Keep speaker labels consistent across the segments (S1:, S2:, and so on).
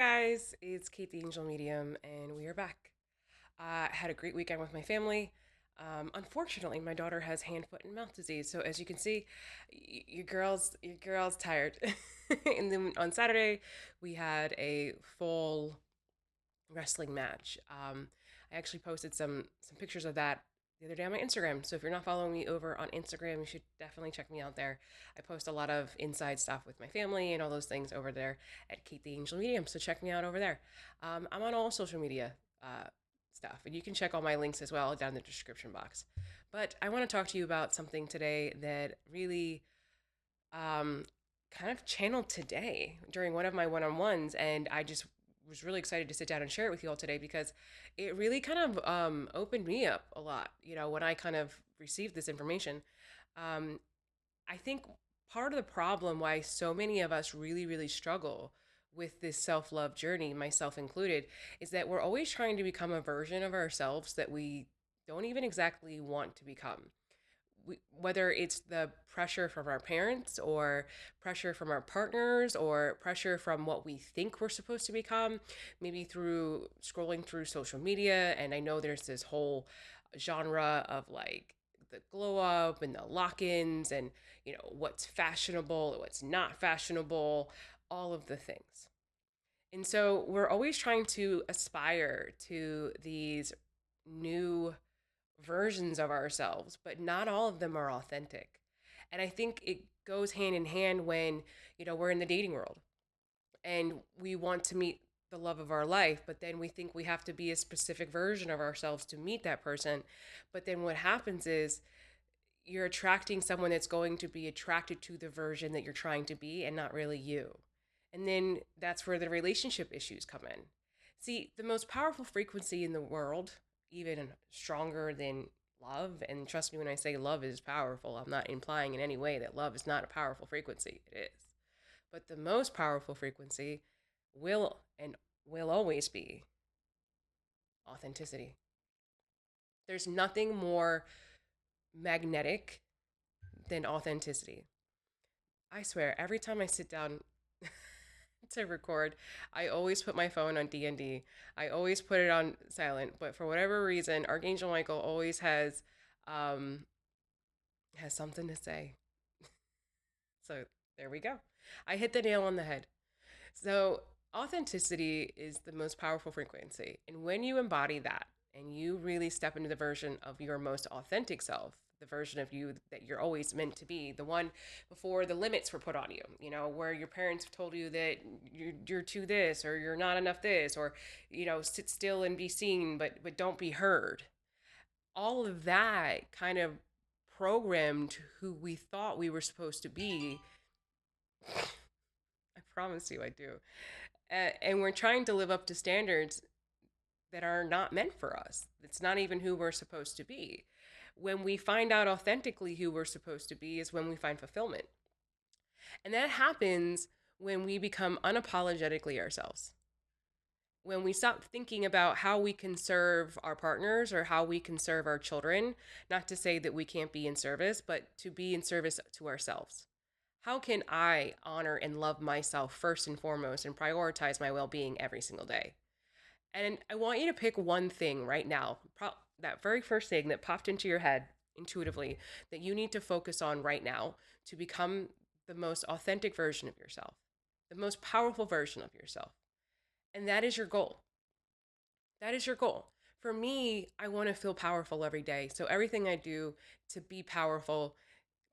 S1: Guys, it's Kate the Angel Medium, and we are back. I had a great weekend with my family. Unfortunately, my daughter has hand, foot, and mouth disease, so as you can see, your girl's tired. And then on Saturday, we had a full wrestling match. I actually posted some pictures of that the other day on my Instagram. So if you're not following me over on Instagram, you should definitely check me out there. I post a lot of inside stuff with my family and all those things over there at Kate the Angel Medium. So check me out over there. I'm on all social media stuff, and you can check all my links as well down in the description box. But I want to talk to you about something today that really um, kind of channeled today during one of my one-on-ones, and I just was really excited to sit down and share it with you all today because it really kind of opened me up a lot. When I kind of received this information, um, I think part of the problem why so many of us really struggle with this self-love journey, myself included, is that we're always trying to become a version of ourselves that we don't even exactly want to become. Whether it's the pressure from our parents or pressure from our partners or pressure from what we think we're supposed to become, maybe through scrolling through social media. And I know there's this whole genre of like the glow up and the lock-ins and what's fashionable, what's not fashionable, all of the things. And so we're always trying to aspire to these new versions of ourselves, but not all of them are authentic. And I think it goes hand in hand when, we're in the dating world and we want to meet the love of our life, but then we think we have to be a specific version of ourselves to meet that person. But then what happens is you're attracting someone that's going to be attracted to the version that you're trying to be and not really you. And then that's where the relationship issues come in. See, the most powerful frequency in the world, even stronger than love, and trust me when I say love is powerful, I'm not implying in any way that love is not a powerful frequency. It is. But the most powerful frequency will always be authenticity. There's nothing more magnetic than authenticity. I swear, every time I sit down to record, I always put my phone on D&D. I always put it on silent, but for whatever reason, Archangel Michael always um has something to say. So there we go. I hit the nail on the head. So authenticity is the most powerful frequency. And when you embody that and you really step into the version of your most authentic self, the version of you that you're always meant to be, the one before the limits were put on you, where your parents told you that you're too this or you're not enough this or, sit still and be seen, but don't be heard. All of that kind of programmed who we thought we were supposed to be. I promise you I do. And we're trying to live up to standards that are not meant for us. It's not even who we're supposed to be. When we find out authentically who we're supposed to be is when we find fulfillment. And that happens when we become unapologetically ourselves. When we stop thinking about how we can serve our partners or how we can serve our children, not to say that we can't be in service, but to be in service to ourselves. How can I honor and love myself first and foremost and prioritize my well being every single day? And I want you to pick one thing right now, that very first thing that popped into your head intuitively that you need to focus on right now to become the most authentic version of yourself, the most powerful version of yourself. And that is your goal. That is your goal. For me, I want to feel powerful every day. So everything I do to be powerful,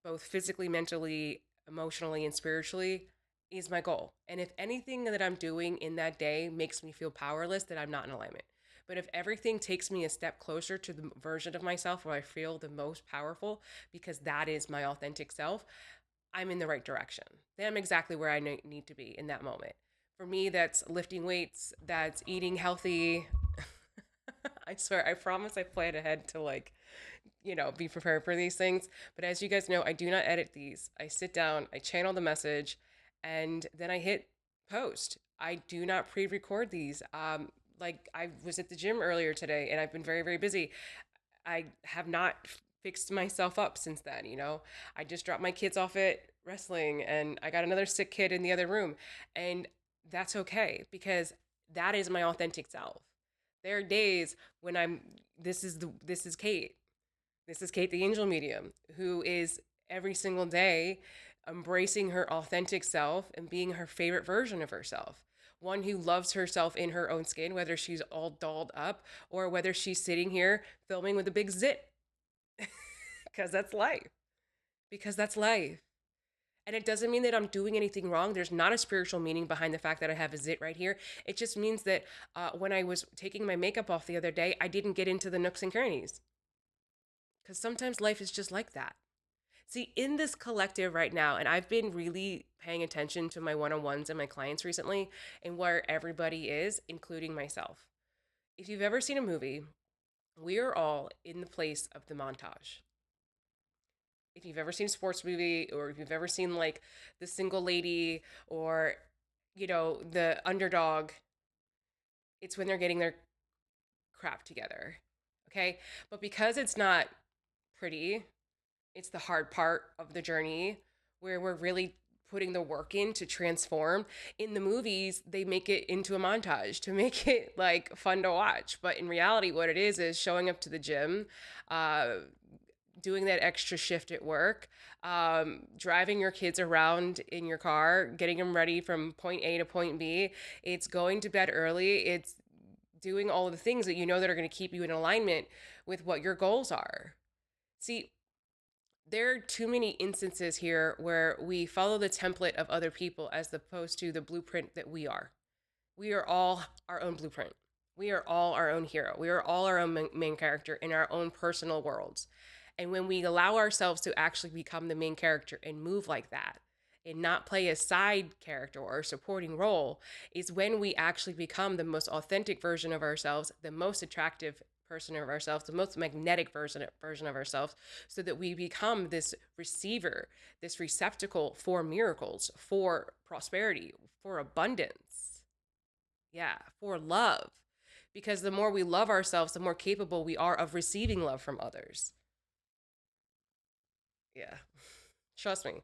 S1: both physically, mentally, emotionally, and spiritually, is my goal. And if anything that I'm doing in that day makes me feel powerless, then I'm not in alignment. But if everything takes me a step closer to the version of myself where I feel the most powerful, because that is my authentic self, I'm in the right direction. Then I'm exactly where I need to be in that moment. For me, that's lifting weights, that's eating healthy. I swear, I promise I plan ahead to be prepared for these things. But as you guys know, I do not edit these. I sit down, I channel the message, and then I hit post. I do not pre-record these. Like I was at the gym earlier today, and I've been very busy. I have not fixed myself up since then. I just dropped my kids off at wrestling, and I got another sick kid in the other room, and That's okay, because that is my authentic self. There are days when this is Kate. This is Kate the Angel Medium, who is every single day embracing her authentic self and being her favorite version of herself. One who loves herself in her own skin, whether she's all dolled up or whether she's sitting here filming with a big zit, because that's life. Because that's life. And it doesn't mean that I'm doing anything wrong. There's not a spiritual meaning behind the fact that I have a zit right here. It just means that when I was taking my makeup off the other day, I didn't get into the nooks and crannies. Because sometimes life is just like that. See, in this collective right now, and I've been really paying attention to my one on ones and my clients recently and where everybody is, including myself. If you've ever seen a movie, we are all in the place of the montage. If you've ever seen a sports movie, or if you've ever seen like the single lady, or the underdog, it's when they're getting their crap together. Okay? But because it's not pretty, it's the hard part of the journey where we're really putting the work in to transform. In the movies, they make it into a montage to make it like fun to watch. But in reality, what it is showing up to the gym, uh, doing that extra shift at work, driving your kids around in your car, getting them ready from point A to point B. It's going to bed early. It's doing all of the things that you know that are going to keep you in alignment with what your goals are. See, there are too many instances here where we follow the template of other people as opposed to the blueprint that we are. We are all our own blueprint. We are all our own hero. We are all our own main character in our own personal worlds. And when we allow ourselves to actually become the main character and move like that, and not play a side character or a supporting role, is when we actually become the most authentic version of ourselves, the most attractive person of ourselves, the most magnetic version of ourselves, so that we become this receiver, this receptacle for miracles, for prosperity, for abundance. Yeah, for love. Because the more we love ourselves, the more capable we are of receiving love from others. Yeah. Trust me.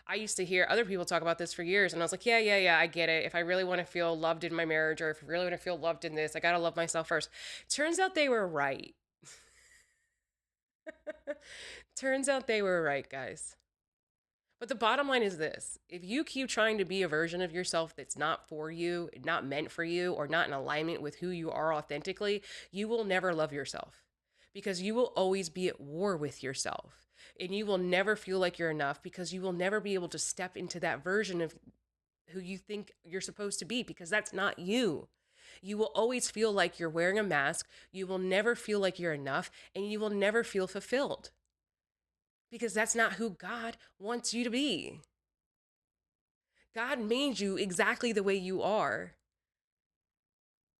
S1: I used to hear other people talk about this for years, and I was like, yeah, I get it. If I really want to feel loved in my marriage, or if I really want to feel loved in this, I got to love myself first. Turns out they were right. Turns out they were right, guys. But the bottom line is this: if you keep trying to be a version of yourself that's not for you, not meant for you, or not in alignment with who you are authentically, you will never love yourself, because you will always be at war with yourself. And you will never feel like you're enough, because you will never be able to step into that version of who you think you're supposed to be, because that's not you. You will always feel like you're wearing a mask. You will never feel like you're enough, and you will never feel fulfilled, because that's not who God wants you to be. God made you exactly the way you are.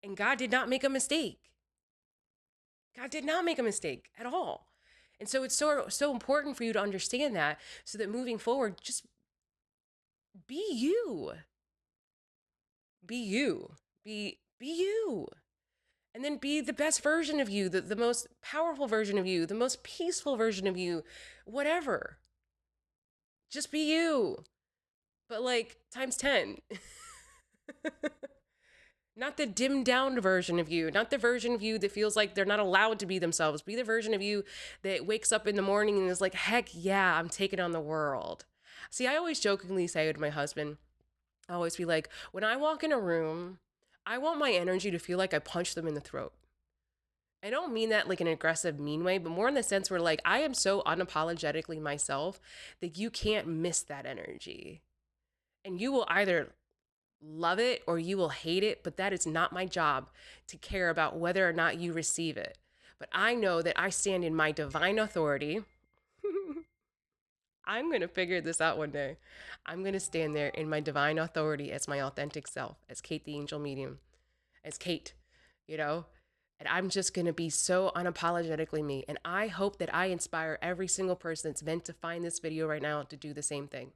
S1: And God did not make a mistake. God did not make a mistake at all. And so it's so important for you to understand that, so that moving forward, just be you. Be you. Be you. And then be the best version of you, the most powerful version of you, the most peaceful version of you, whatever. Just be you. But like times 10. Not the dimmed down version of you, not the version of you that feels like they're not allowed to be themselves. Be the version of you that wakes up in the morning and is like, heck yeah, I'm taking on the world. See, I always jokingly say to my husband, I always be like, when I walk in a room, I want my energy to feel like I punch them in the throat. I don't mean that like an aggressive, mean way, but more in the sense where like I am so unapologetically myself that you can't miss that energy. And you will either love it or you will hate it, but that is not my job to care about whether or not you receive it. But I know that I stand in my divine authority. I'm going to figure this out one day. I'm going to stand there in my divine authority as my authentic self, as Kate the Angel Medium, as Kate, you know? And I'm just going to be so unapologetically me. And I hope that I inspire every single person that's meant to find this video right now to do the same thing.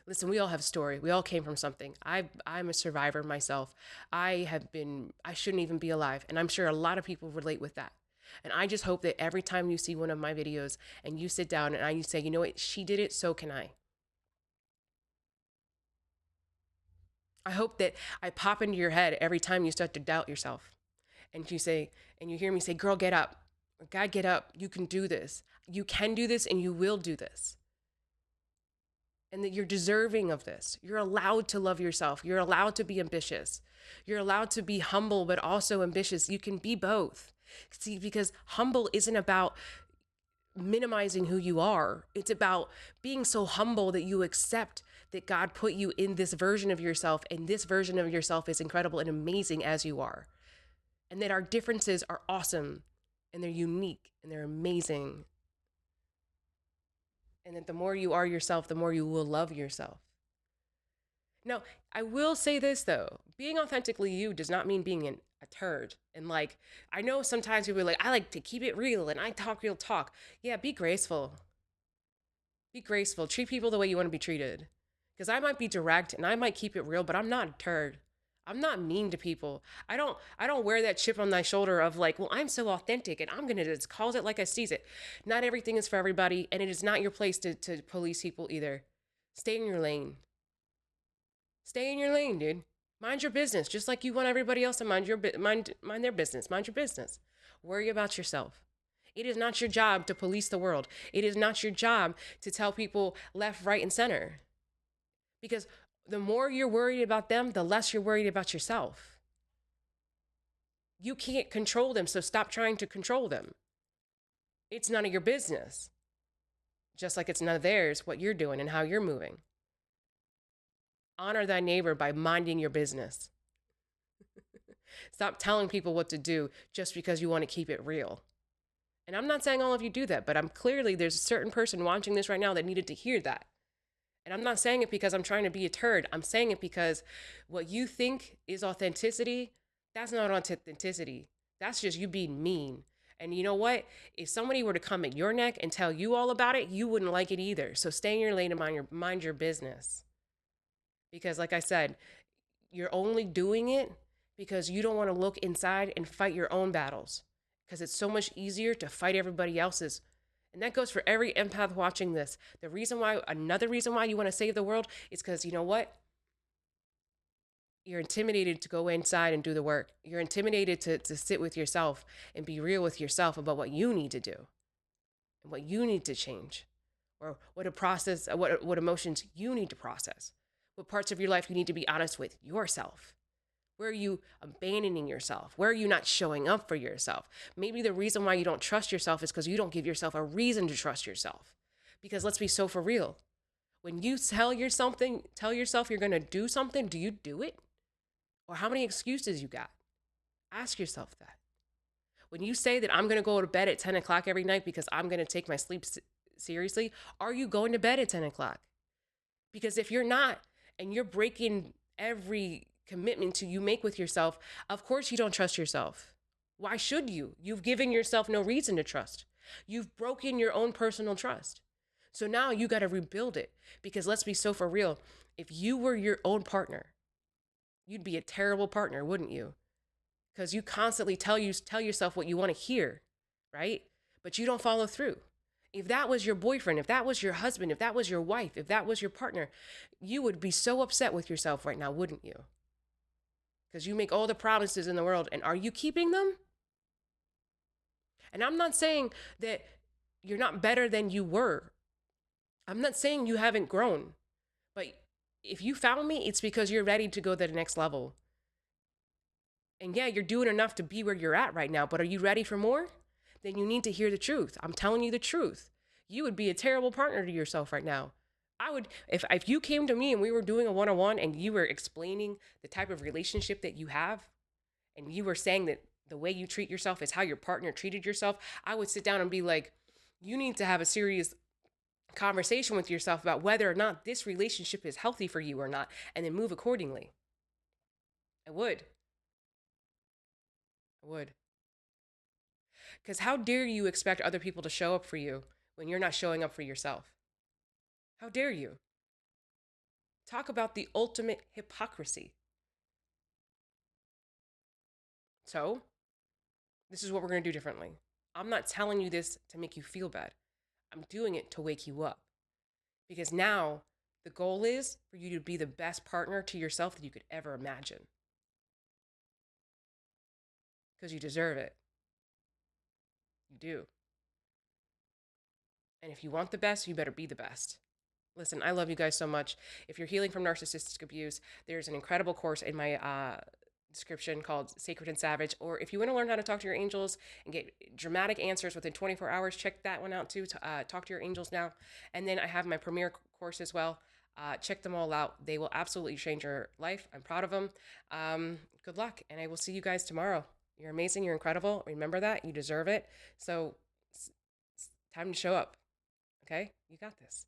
S1: Listen, we all have a story. We all came from something. I'm a survivor myself. I shouldn't even be alive. And I'm sure a lot of people relate with that. And I just hope that every time you see one of my videos and you sit down and you say, you know what, she did it, so can I. I hope that I pop into your head every time you start to doubt yourself. And you say, and you hear me say, girl, get up. Or God, get up. You can do this. You can do this and you will do this. And that you're deserving of this. You're allowed to love yourself. You're allowed to be ambitious. You're allowed to be humble, but also ambitious. You can be both. See, because humble isn't about minimizing who you are. It's about being so humble that you accept that God put you in this version of yourself, and this version of yourself is incredible and amazing as you are. And that our differences are awesome and they're unique and they're amazing. And that the more you are yourself, the more you will love yourself. Now, I will say this though, being authentically you does not mean being a turd. And like, I know sometimes people are like, I like to keep it real and I talk real talk. Yeah, be graceful. Be graceful. Treat people the way you want to be treated. Because I might be direct and I might keep it real, but I'm not a turd. I'm not mean to people. I don't wear that chip on my shoulder of like, well, I'm so authentic and I'm gonna just call it like I sees it. Not everything is for everybody, and it is not your place to police people either. Stay in your lane. Stay in your lane, dude. Mind your business, just like you want everybody else to mind their business. Mind your business. Worry about yourself. It is not your job to police the world. It is not your job to tell people left, right, and center. Because the more you're worried about them, the less you're worried about yourself. You can't control them, so stop trying to control them. It's none of your business. Just like it's none of theirs what you're doing and how you're moving. Honor thy neighbor by minding your business. Stop telling people what to do just because you want to keep it real. And I'm not saying all of you do that, but I'm clearly there's a certain person watching this right now that needed to hear that. And I'm not saying it because I'm trying to be a turd. I'm saying it because what you think is authenticity, that's not authenticity. That's just you being mean. And you know what? If somebody were to come at your neck and tell you all about it, you wouldn't like it either. So stay in your lane and mind your business. Because like I said, you're only doing it because you don't want to look inside and fight your own battles. Because it's so much easier to fight everybody else's. And that goes for every empath watching this. Another reason why you want to save the world is because you know what? You're intimidated to go inside and do the work. You're intimidated to sit with yourself and be real with yourself about what you need to do and what you need to change, or what emotions you need to process, what parts of your life you need to be honest with yourself. Where are you abandoning yourself? Where are you not showing up for yourself? Maybe the reason why you don't trust yourself is because you don't give yourself a reason to trust yourself. Because let's be so for real. When you tell yourself you're going to do something, do you do it? Or how many excuses you got? Ask yourself that. When you say that I'm going to go to bed at 10 o'clock every night because I'm going to take my sleep seriously, are you going to bed at 10 o'clock? Because if you're not, and you're breaking every commitment you make with yourself, of course you don't trust yourself. Why should you? You've given yourself no reason to trust. You've broken your own personal trust. So now you got to rebuild it, because let's be so for real. If you were your own partner, you'd be a terrible partner, wouldn't you? Because you constantly tell yourself what you want to hear, right? But you don't follow through. If that was your boyfriend, if that was your husband, if that was your wife, if that was your partner, you would be so upset with yourself right now, wouldn't you? Because you make all the promises in the world, and are you keeping them? And I'm not saying that you're not better than you were. I'm not saying you haven't grown. But if you found me, it's because you're ready to go to the next level. And yeah, you're doing enough to be where you're at right now, but are you ready for more? Then you need to hear the truth. I'm telling you the truth. You would be a terrible partner to yourself right now. I would, if you came to me and we were doing a one-on-one and you were explaining the type of relationship that you have, and you were saying that the way you treat yourself is how your partner treated yourself, I would sit down and be like, you need to have a serious conversation with yourself about whether or not this relationship is healthy for you or not, and then move accordingly. I would. I would. Because how dare you expect other people to show up for you when you're not showing up for yourself? How dare you? Talk about the ultimate hypocrisy. So, this is what we're going to do differently. I'm not telling you this to make you feel bad. I'm doing it to wake you up. Because now The goal is for you to be the best partner to yourself that you could ever imagine, because you deserve it. You do. And if you want the best, you better be the best. Listen, I love you guys so much. If you're healing from narcissistic abuse, there's an incredible course in my description called Sacred and Savage. Or if you want to learn how to talk to your angels and get dramatic answers within 24 hours, check that one out too. Talk to your angels now. And then I have my premiere course as well. Check them all out. They will absolutely change your life. I'm proud of them. Good luck. And I will see you guys tomorrow. You're amazing. You're incredible. Remember that. You deserve it. So, time to show up. Okay? You got this.